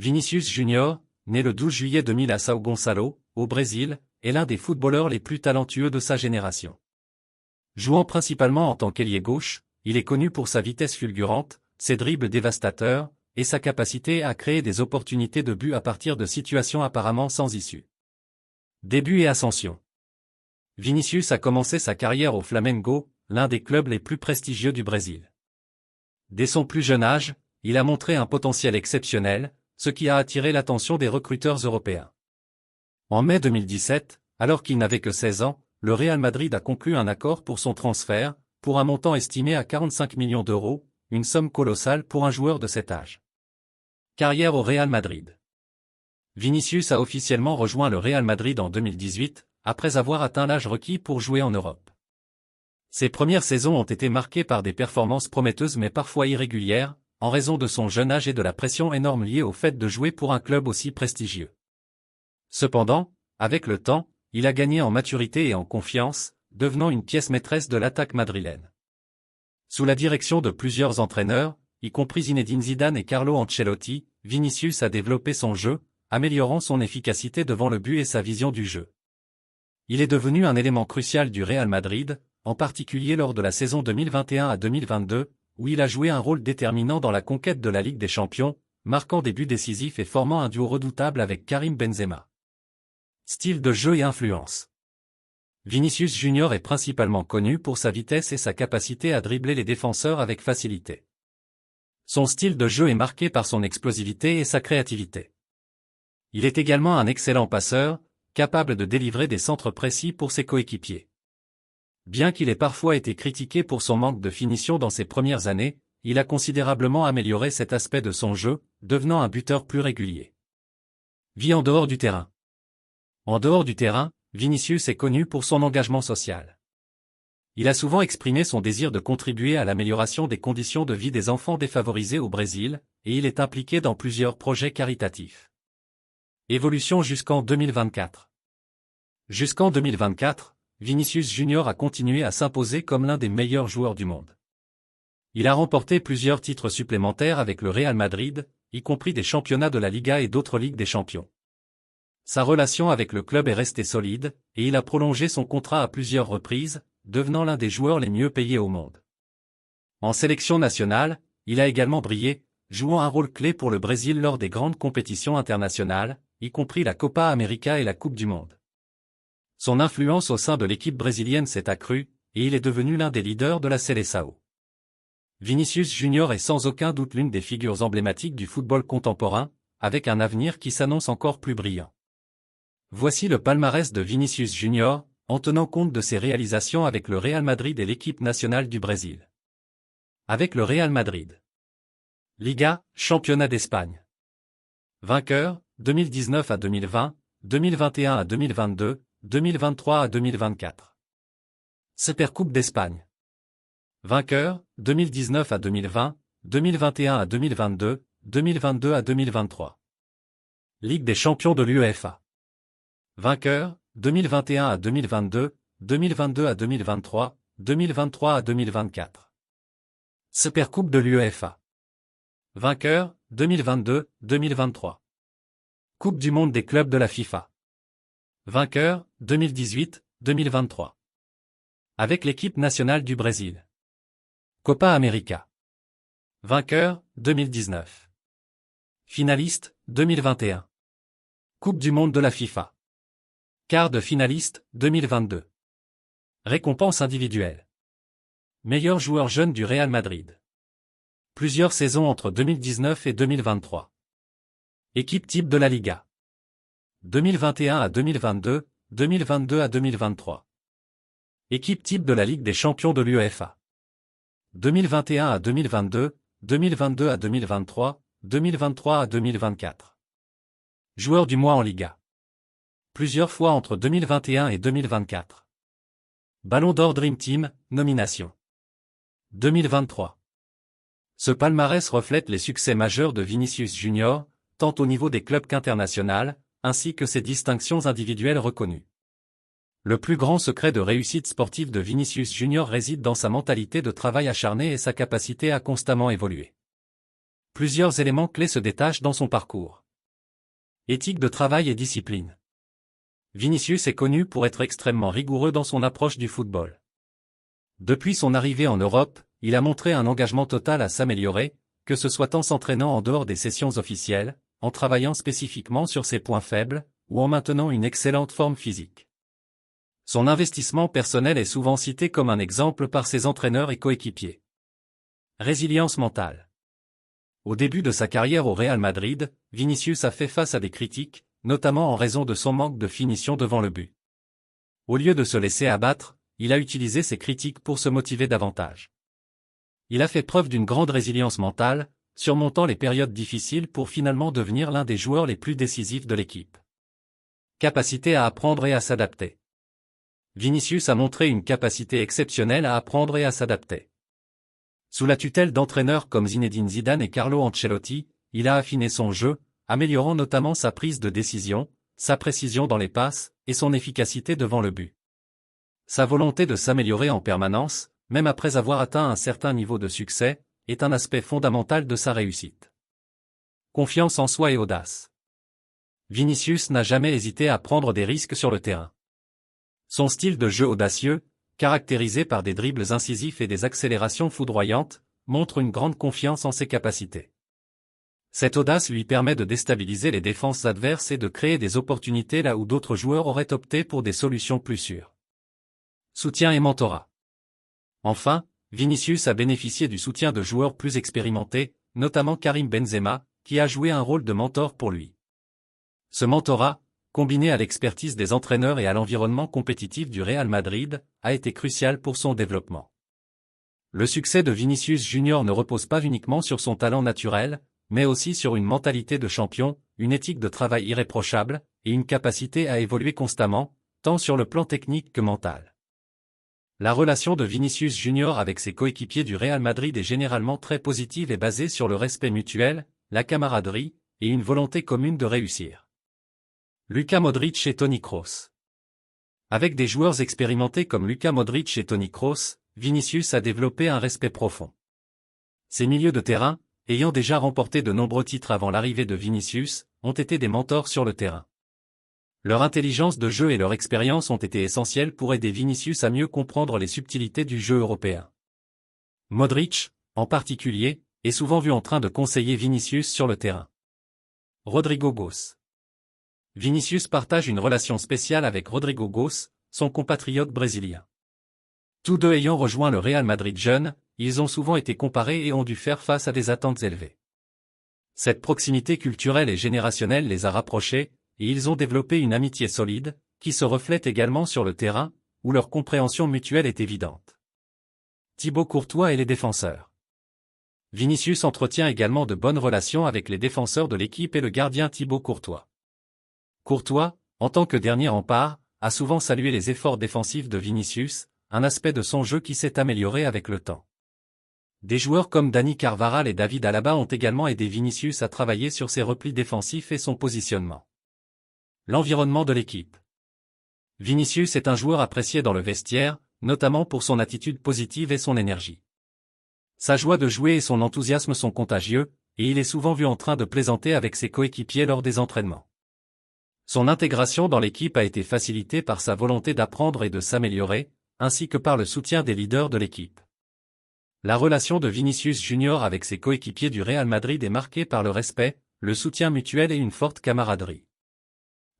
Vinícius Júnior, né le 12 juillet 2000 à São Gonçalo, au Brésil, est l'un des footballeurs les plus talentueux de sa génération. Jouant principalement en tant qu'ailier gauche, il est connu pour sa vitesse fulgurante, ses dribbles dévastateurs, et sa capacité à créer des opportunités de but à partir de situations apparemment sans issue. Début et ascension. Vinícius a commencé sa carrière au Flamengo, l'un des clubs les plus prestigieux du Brésil. Dès son plus jeune âge, il a montré un potentiel exceptionnel, ce qui a attiré l'attention des recruteurs européens. En mai 2017, alors qu'il n'avait que 16 ans, le Real Madrid a conclu un accord pour son transfert, pour un montant estimé à 45 millions d'euros, une somme colossale pour un joueur de cet âge. Carrière au Real Madrid. Vinícius a officiellement rejoint le Real Madrid en 2018, après avoir atteint l'âge requis pour jouer en Europe. Ses premières saisons ont été marquées par des performances prometteuses mais parfois irrégulières, en raison de son jeune âge et de la pression énorme liée au fait de jouer pour un club aussi prestigieux. Cependant, avec le temps, il a gagné en maturité et en confiance, devenant une pièce maîtresse de l'attaque madrilène. Sous la direction de plusieurs entraîneurs, y compris Zinedine Zidane et Carlo Ancelotti, Vinícius a développé son jeu, améliorant son efficacité devant le but et sa vision du jeu. Il est devenu un élément crucial du Real Madrid, en particulier lors de la saison 2021 à 2022, où il a joué un rôle déterminant dans la conquête de la Ligue des Champions, marquant des buts décisifs et formant un duo redoutable avec Karim Benzema. Style de jeu et influence. Vinícius Júnior est principalement connu pour sa vitesse et sa capacité à dribbler les défenseurs avec facilité. Son style de jeu est marqué par son explosivité et sa créativité. Il est également un excellent passeur, capable de délivrer des centres précis pour ses coéquipiers. Bien qu'il ait parfois été critiqué pour son manque de finition dans ses premières années, il a considérablement amélioré cet aspect de son jeu, devenant un buteur plus régulier. Vie en dehors du terrain. En dehors du terrain, Vinícius est connu pour son engagement social. Il a souvent exprimé son désir de contribuer à l'amélioration des conditions de vie des enfants défavorisés au Brésil, et il est impliqué dans plusieurs projets caritatifs. Évolution jusqu'en 2024. Jusqu'en 2024, Vinícius Júnior a continué à s'imposer comme l'un des meilleurs joueurs du monde. Il a remporté plusieurs titres supplémentaires avec le Real Madrid, y compris des championnats de la Liga et d'autres Ligues des Champions. Sa relation avec le club est restée solide, et il a prolongé son contrat à plusieurs reprises, devenant l'un des joueurs les mieux payés au monde. En sélection nationale, il a également brillé, jouant un rôle clé pour le Brésil lors des grandes compétitions internationales, y compris la Copa América et la Coupe du Monde. Son influence au sein de l'équipe brésilienne s'est accrue, et il est devenu l'un des leaders de la Seleção. Vinícius Júnior est sans aucun doute l'une des figures emblématiques du football contemporain, avec un avenir qui s'annonce encore plus brillant. Voici le palmarès de Vinícius Júnior, en tenant compte de ses réalisations avec le Real Madrid et l'équipe nationale du Brésil. Avec le Real Madrid. Liga, championnat d'Espagne. Vainqueur, 2019 à 2020, 2021 à 2022, 2023 à 2024. Supercoupe d'Espagne. Vainqueur, 2019 à 2020, 2021 à 2022, 2022 à 2023. Ligue des champions de l'UEFA. Vainqueur, 2021 à 2022, 2022 à 2023, 2023 à 2024. Supercoupe de l'UEFA. Vainqueur, 2022, 2023. Coupe du monde des clubs de la FIFA. Vainqueur, 2018, 2023. Avec l'équipe nationale du Brésil. Copa América. Vainqueur, 2019. Finaliste, 2021. Coupe du monde de la FIFA. Quart de finaliste, 2022. Récompense individuelle. Meilleur joueur jeune du Real Madrid. Plusieurs saisons entre 2019 et 2023. Équipe type de la Liga. 2021 à 2022, 2022 à 2023. Équipe type de la Ligue des champions de l'UEFA. 2021 à 2022, 2022 à 2023, 2023 à 2024. Joueur du mois en Liga. Plusieurs fois entre 2021 et 2024. Ballon d'or Dream Team, nomination. 2023. Ce palmarès reflète les succès majeurs de Vinícius Júnior, tant au niveau des clubs qu'international, ainsi que ses distinctions individuelles reconnues. Le plus grand secret de réussite sportive de Vinícius Júnior réside dans sa mentalité de travail acharné et sa capacité à constamment évoluer. Plusieurs éléments clés se détachent dans son parcours. Éthique de travail et discipline. Vinicius est connu pour être extrêmement rigoureux dans son approche du football. Depuis son arrivée en Europe, il a montré un engagement total à s'améliorer, que ce soit en s'entraînant en dehors des sessions officielles, en travaillant spécifiquement sur ses points faibles, ou en maintenant une excellente forme physique. Son investissement personnel est souvent cité comme un exemple par ses entraîneurs et coéquipiers. Résilience mentale. Au début de sa carrière au Real Madrid, Vinicius a fait face à des critiques, notamment en raison de son manque de finition devant le but. Au lieu de se laisser abattre, il a utilisé ces critiques pour se motiver davantage. Il a fait preuve d'une grande résilience mentale, surmontant les périodes difficiles pour finalement devenir l'un des joueurs les plus décisifs de l'équipe. Capacité à apprendre et à s'adapter. Vinicius a montré une capacité exceptionnelle à apprendre et à s'adapter. Sous la tutelle d'entraîneurs comme Zinedine Zidane et Carlo Ancelotti, il a affiné son jeu, améliorant notamment sa prise de décision, sa précision dans les passes, et son efficacité devant le but. Sa volonté de s'améliorer en permanence, même après avoir atteint un certain niveau de succès, est un aspect fondamental de sa réussite. Confiance en soi et audace. Vinicius n'a jamais hésité à prendre des risques sur le terrain. Son style de jeu audacieux, caractérisé par des dribbles incisifs et des accélérations foudroyantes, montre une grande confiance en ses capacités. Cette audace lui permet de déstabiliser les défenses adverses et de créer des opportunités là où d'autres joueurs auraient opté pour des solutions plus sûres. Soutien et mentorat. Enfin, Vinicius a bénéficié du soutien de joueurs plus expérimentés, notamment Karim Benzema, qui a joué un rôle de mentor pour lui. Ce mentorat, combiné à l'expertise des entraîneurs et à l'environnement compétitif du Real Madrid, a été crucial pour son développement. Le succès de Vinicius Junior ne repose pas uniquement sur son talent naturel, mais aussi sur une mentalité de champion, une éthique de travail irréprochable, et une capacité à évoluer constamment, tant sur le plan technique que mental. La relation de Vinicius Junior avec ses coéquipiers du Real Madrid est généralement très positive et basée sur le respect mutuel, la camaraderie, et une volonté commune de réussir. Luka Modric et Toni Kroos. Avec des joueurs expérimentés comme Luka Modric et Toni Kroos, Vinicius a développé un respect profond. Ces milieux de terrain, ayant déjà remporté de nombreux titres avant l'arrivée de Vinicius, ont été des mentors sur le terrain. Leur intelligence de jeu et leur expérience ont été essentielles pour aider Vinicius à mieux comprendre les subtilités du jeu européen. Modric, en particulier, est souvent vu en train de conseiller Vinicius sur le terrain. Rodrigo Goes. Vinicius partage une relation spéciale avec Rodrigo Goes, son compatriote brésilien. Tous deux ayant rejoint le Real Madrid jeune, ils ont souvent été comparés et ont dû faire face à des attentes élevées. Cette proximité culturelle et générationnelle les a rapprochés, et ils ont développé une amitié solide, qui se reflète également sur le terrain, où leur compréhension mutuelle est évidente. Thibaut Courtois et les défenseurs. Vinicius entretient également de bonnes relations avec les défenseurs de l'équipe et le gardien Thibaut Courtois. Courtois, en tant que dernier rempart, a souvent salué les efforts défensifs de Vinicius, un aspect de son jeu qui s'est amélioré avec le temps. Des joueurs comme Dani Carvajal et David Alaba ont également aidé Vinicius à travailler sur ses replis défensifs et son positionnement. L'environnement de l'équipe. Vinicius est un joueur apprécié dans le vestiaire, notamment pour son attitude positive et son énergie. Sa joie de jouer et son enthousiasme sont contagieux, et il est souvent vu en train de plaisanter avec ses coéquipiers lors des entraînements. Son intégration dans l'équipe a été facilitée par sa volonté d'apprendre et de s'améliorer, ainsi que par le soutien des leaders de l'équipe. La relation de Vinicius Junior avec ses coéquipiers du Real Madrid est marquée par le respect, le soutien mutuel et une forte camaraderie.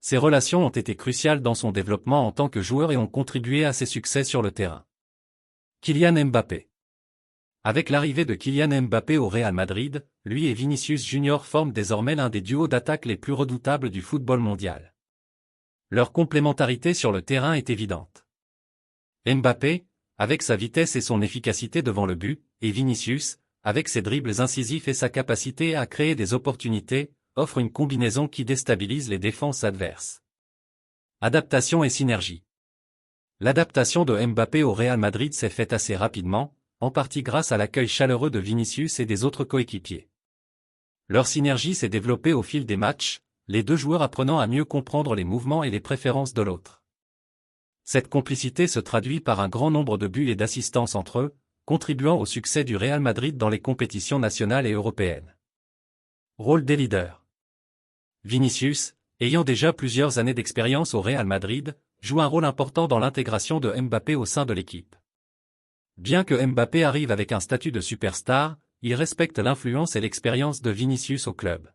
Ces relations ont été cruciales dans son développement en tant que joueur et ont contribué à ses succès sur le terrain. Kylian Mbappé. Avec l'arrivée de Kylian Mbappé au Real Madrid, lui et Vinicius Junior forment désormais l'un des duos d'attaque les plus redoutables du football mondial. Leur complémentarité sur le terrain est évidente. Mbappé, avec sa vitesse et son efficacité devant le but, et Vinicius, avec ses dribbles incisifs et sa capacité à créer des opportunités, offre une combinaison qui déstabilise les défenses adverses. Adaptation et synergie. L'adaptation de Mbappé au Real Madrid s'est faite assez rapidement, en partie grâce à l'accueil chaleureux de Vinicius et des autres coéquipiers. Leur synergie s'est développée au fil des matchs, les deux joueurs apprenant à mieux comprendre les mouvements et les préférences de l'autre. Cette complicité se traduit par un grand nombre de buts et d'assistances entre eux, contribuant au succès du Real Madrid dans les compétitions nationales et européennes. Rôle des leaders. Vinicius, ayant déjà plusieurs années d'expérience au Real Madrid, joue un rôle important dans l'intégration de Mbappé au sein de l'équipe. Bien que Mbappé arrive avec un statut de superstar, il respecte l'influence et l'expérience de Vinicius au club.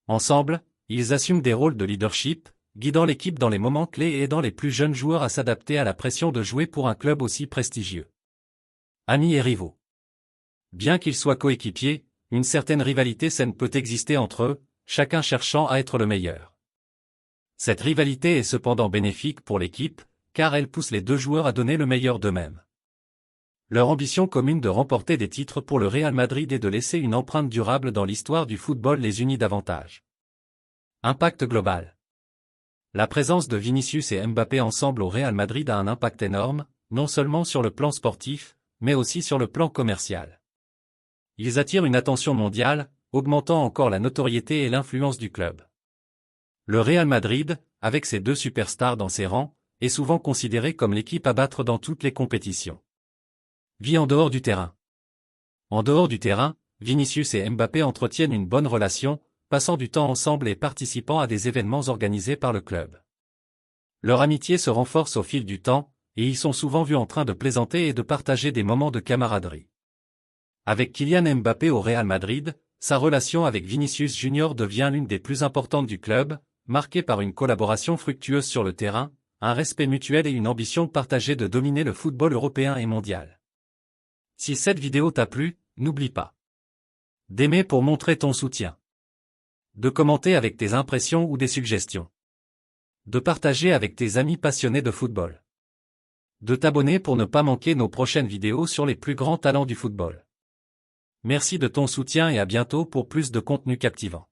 Ensemble, ils assument des rôles de leadership, guidant l'équipe dans les moments clés et aidant les plus jeunes joueurs à s'adapter à la pression de jouer pour un club aussi prestigieux. Amis et rivaux. Bien qu'ils soient coéquipiers, une certaine rivalité saine peut exister entre eux, chacun cherchant à être le meilleur. Cette rivalité est cependant bénéfique pour l'équipe, car elle pousse les deux joueurs à donner le meilleur d'eux-mêmes. Leur ambition commune de remporter des titres pour le Real Madrid et de laisser une empreinte durable dans l'histoire du football les unit davantage. Impact global. La présence de Vinicius et Mbappé ensemble au Real Madrid a un impact énorme, non seulement sur le plan sportif, mais aussi sur le plan commercial. Ils attirent une attention mondiale, augmentant encore la notoriété et l'influence du club. Le Real Madrid, avec ses deux superstars dans ses rangs, est souvent considéré comme l'équipe à battre dans toutes les compétitions. Vie en dehors du terrain. En dehors du terrain, Vinicius et Mbappé entretiennent une bonne relation, passant du temps ensemble et participant à des événements organisés par le club. Leur amitié se renforce au fil du temps, et ils sont souvent vus en train de plaisanter et de partager des moments de camaraderie. Avec Kylian Mbappé au Real Madrid, sa relation avec Vinicius Junior devient l'une des plus importantes du club, marquée par une collaboration fructueuse sur le terrain, un respect mutuel et une ambition partagée de dominer le football européen et mondial. Si cette vidéo t'a plu, n'oublie pas d'aimer pour montrer ton soutien, de commenter avec tes impressions ou des suggestions, de partager avec tes amis passionnés de football, de t'abonner pour ne pas manquer nos prochaines vidéos sur les plus grands talents du football. Merci de ton soutien et à bientôt pour plus de contenu captivant.